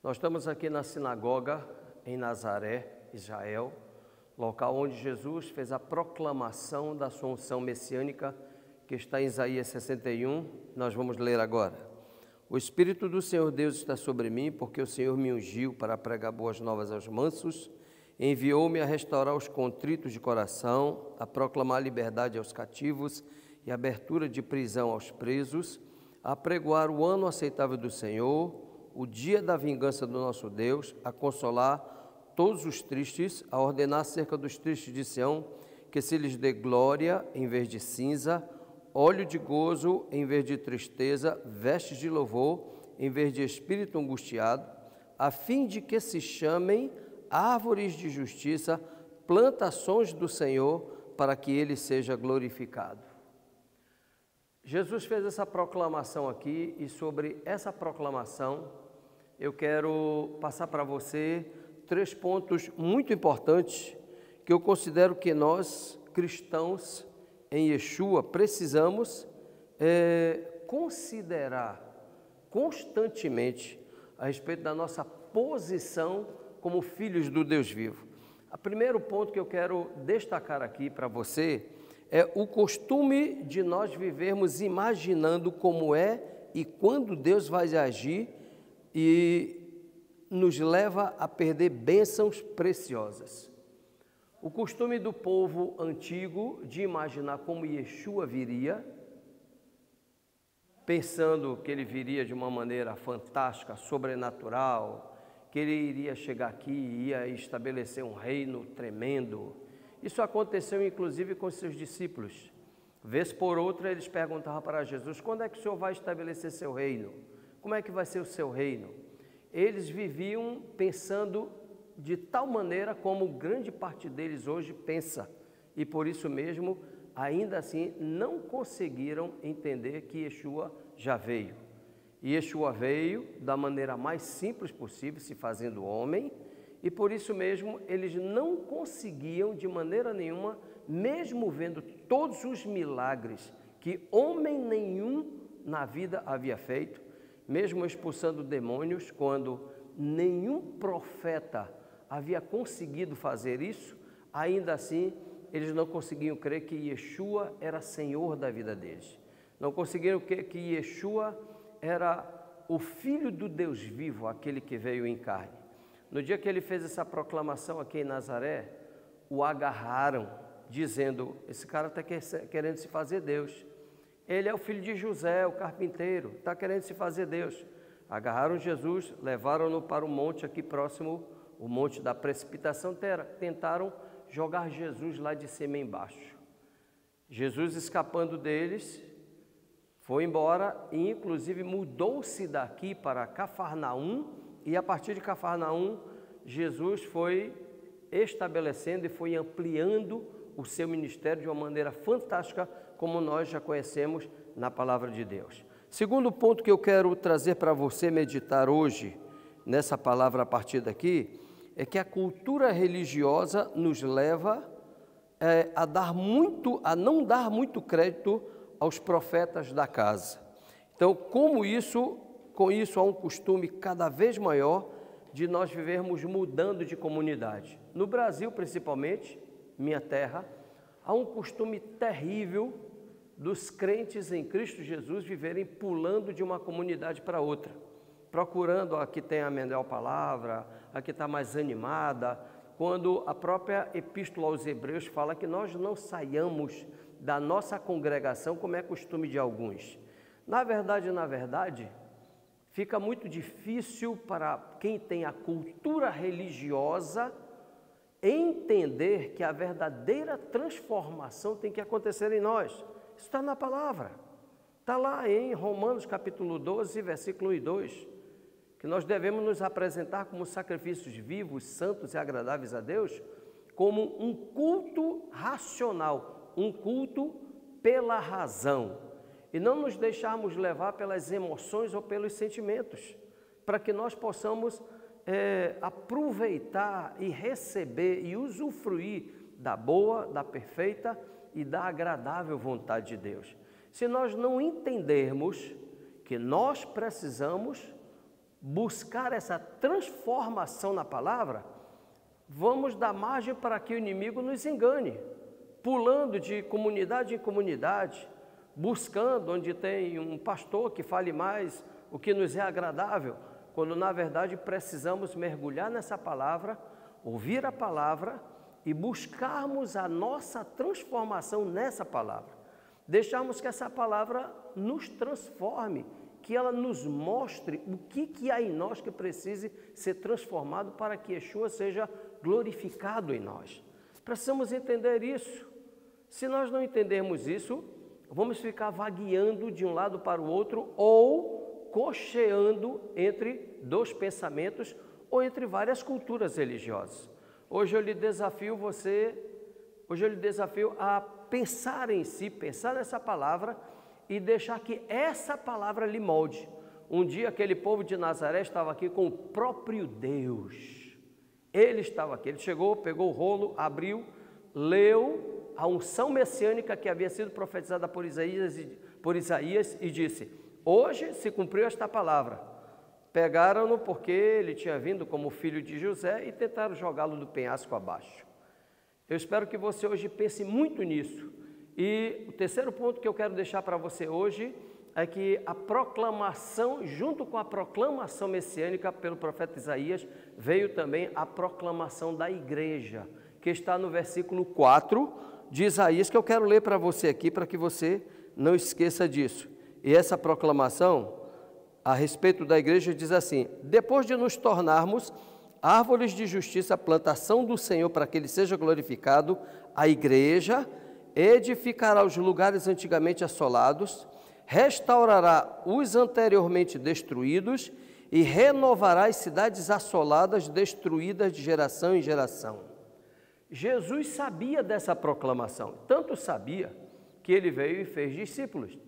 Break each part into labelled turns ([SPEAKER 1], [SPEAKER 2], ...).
[SPEAKER 1] Nós estamos aqui na sinagoga em Nazaré, Israel, local onde Jesus fez a proclamação da sua unção messiânica, que está em Isaías 61, nós vamos ler agora. O Espírito do Senhor Deus está sobre mim, porque o Senhor me ungiu para pregar boas novas aos mansos, enviou-me a restaurar os contritos de coração, a proclamar liberdade aos cativos e abertura de prisão aos presos, a pregoar o ano aceitável do Senhor, o dia da vingança do nosso Deus, a consolar todos os tristes, a ordenar acerca dos tristes de Sião, que se lhes dê glória em vez de cinza, óleo de gozo em vez de tristeza, vestes de louvor em vez de espírito angustiado, a fim de que se chamem árvores de justiça, plantações do Senhor, para que Ele seja glorificado. Jesus fez essa proclamação aqui e sobre essa proclamação eu quero passar para você 3 pontos muito importantes que eu considero que nós, cristãos em Yeshua, precisamos considerar constantemente a respeito da nossa posição como filhos do Deus vivo. O primeiro ponto que eu quero destacar aqui para você é o costume de nós vivermos imaginando como é e quando Deus vai agir e nos leva a perder bênçãos preciosas. O costume do povo antigo de imaginar como Yeshua viria, pensando que ele viria de uma maneira fantástica, sobrenatural, que ele iria chegar aqui e ia estabelecer um reino tremendo. Isso aconteceu inclusive com seus discípulos. Vez por outra eles perguntavam para Jesus: quando é que o Senhor vai estabelecer seu reino? Como é que vai ser o seu reino? Eles viviam pensando de tal maneira como grande parte deles hoje pensa. E por isso mesmo, ainda assim, não conseguiram entender que Yeshua já veio. E Yeshua veio da maneira mais simples possível, se fazendo homem, e por isso mesmo eles não conseguiam de maneira nenhuma, mesmo vendo todos os milagres que homem nenhum na vida havia feito, mesmo expulsando demônios, quando nenhum profeta havia conseguido fazer isso, ainda assim eles não conseguiam crer que Yeshua era Senhor da vida deles. Não conseguiram crer que Yeshua era o Filho do Deus vivo, aquele que veio em carne. No dia que ele fez essa proclamação aqui em Nazaré, o agarraram, dizendo: esse cara está querendo se fazer Deus. Ele é o filho de José, o carpinteiro, está querendo se fazer Deus. Agarraram Jesus, levaram-no para o monte aqui próximo, o monte da precipitação, tentaram jogar Jesus lá de cima embaixo. Jesus, escapando deles, foi embora e inclusive mudou-se daqui para Cafarnaum, e a partir de Cafarnaum, Jesus foi estabelecendo e foi ampliando o seu ministério de uma maneira fantástica, como nós já conhecemos na palavra de Deus. Segundo ponto que eu quero trazer para você meditar hoje, nessa palavra a partir daqui, é que a cultura religiosa nos leva a não dar muito crédito aos profetas da casa. Então, com isso há um costume cada vez maior de nós vivermos mudando de comunidade. No Brasil, principalmente, minha terra, há um costume terrível dos crentes em Cristo Jesus viverem pulando de uma comunidade para outra, procurando a que tem a melhor palavra, a que está mais animada, quando a própria Epístola aos Hebreus fala que nós não saiamos da nossa congregação, como é costume de alguns. Na verdade, fica muito difícil para quem tem a cultura religiosa entender que a verdadeira transformação tem que acontecer em nós. Isso está na palavra, está lá em Romanos capítulo 12, versículo 1 e 2, que nós devemos nos apresentar como sacrifícios vivos, santos e agradáveis a Deus, como um culto racional, um culto pela razão, e não nos deixarmos levar pelas emoções ou pelos sentimentos, para que nós possamos aproveitar e receber e usufruir da boa, da perfeita e da agradável vontade de Deus. Se nós não entendermos que nós precisamos buscar essa transformação na palavra, vamos dar margem para que o inimigo nos engane, pulando de comunidade em comunidade, buscando onde tem um pastor que fale mais o que nos é agradável, quando na verdade precisamos mergulhar nessa palavra, ouvir a palavra e buscarmos a nossa transformação nessa palavra. Deixarmos que essa palavra nos transforme, que ela nos mostre o que há em nós que precise ser transformado para que Yeshua seja glorificado em nós. Precisamos entender isso. Se nós não entendermos isso, vamos ficar vagueando de um lado para o outro ou cocheando entre dois pensamentos ou entre várias culturas religiosas. Hoje eu lhe desafio a pensar em si, pensar nessa palavra e deixar que essa palavra lhe molde. Um dia aquele povo de Nazaré estava aqui com o próprio Deus. Ele estava aqui, ele chegou, pegou o rolo, abriu, leu a unção messiânica que havia sido profetizada por Isaías e disse: hoje se cumpriu esta palavra. Pegaram-no porque ele tinha vindo como filho de José e tentaram jogá-lo do penhasco abaixo. Eu espero que você hoje pense muito nisso. E o terceiro ponto que eu quero deixar para você hoje é que a proclamação, junto com a proclamação messiânica pelo profeta Isaías, veio também a proclamação da igreja, que está no versículo 4 de Isaías, que eu quero ler para você aqui, para que você não esqueça disso. E essa proclamação a respeito da igreja diz assim: depois de nos tornarmos árvores de justiça, plantação do Senhor para que Ele seja glorificado, a igreja edificará os lugares antigamente assolados, restaurará os anteriormente destruídos e renovará as cidades assoladas, destruídas de geração em geração. Jesus sabia dessa proclamação, tanto sabia que Ele veio e fez discípulos.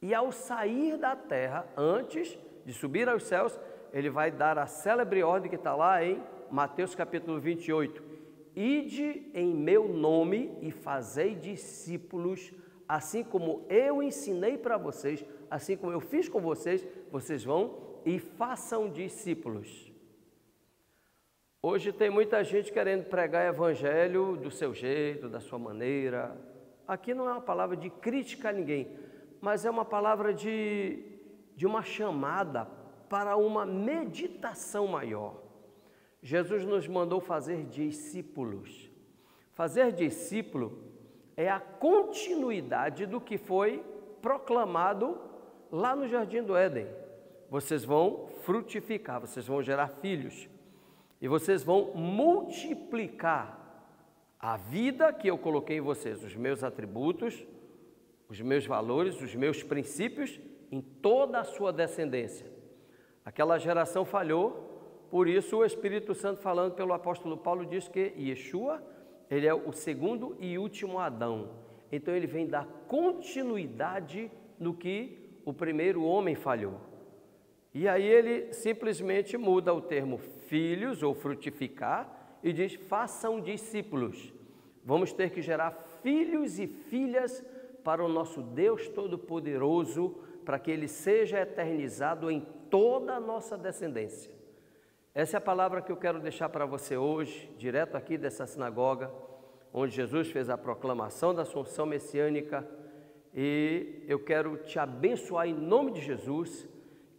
[SPEAKER 1] E ao sair da terra, antes de subir aos céus, Ele vai dar a célebre ordem que está lá em Mateus capítulo 28. Ide em meu nome e fazei discípulos, assim como eu ensinei para vocês, assim como eu fiz com vocês, vocês vão e façam discípulos. Hoje tem muita gente querendo pregar evangelho do seu jeito, da sua maneira. Aqui não é uma palavra de crítica a ninguém, mas é uma palavra de uma chamada para uma meditação maior. Jesus nos mandou fazer discípulos. Fazer discípulo é a continuidade do que foi proclamado lá no Jardim do Éden. Vocês vão frutificar, vocês vão gerar filhos e vocês vão multiplicar a vida que eu coloquei em vocês, os meus atributos, os meus valores, os meus princípios em toda a sua descendência. Aquela geração falhou. Por isso, o Espírito Santo, falando pelo apóstolo Paulo, diz que Yeshua, ele é o segundo e último Adão. Então, ele vem dar continuidade no que o primeiro homem falhou. E aí, ele simplesmente muda o termo filhos ou frutificar e diz: façam discípulos. Vamos ter que gerar filhos e filhas para o nosso Deus Todo-Poderoso, para que Ele seja eternizado em toda a nossa descendência. Essa é a palavra que eu quero deixar para você hoje, direto aqui dessa sinagoga, onde Jesus fez a proclamação da Assunção Messiânica, e eu quero te abençoar em nome de Jesus,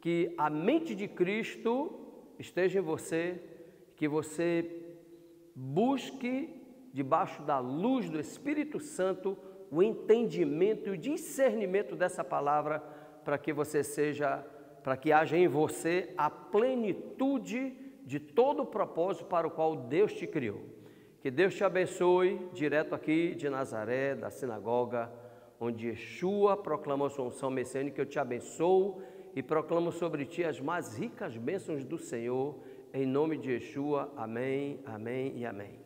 [SPEAKER 1] que a mente de Cristo esteja em você, que você busque, debaixo da luz do Espírito Santo, o entendimento e o discernimento dessa palavra, para que haja em você a plenitude de todo o propósito para o qual Deus te criou. Que Deus te abençoe, direto aqui de Nazaré, da sinagoga, onde Yeshua proclamou sua unção messiânica. Eu te abençoo e proclamo sobre ti as mais ricas bênçãos do Senhor, em nome de Yeshua. Amém, amém e amém.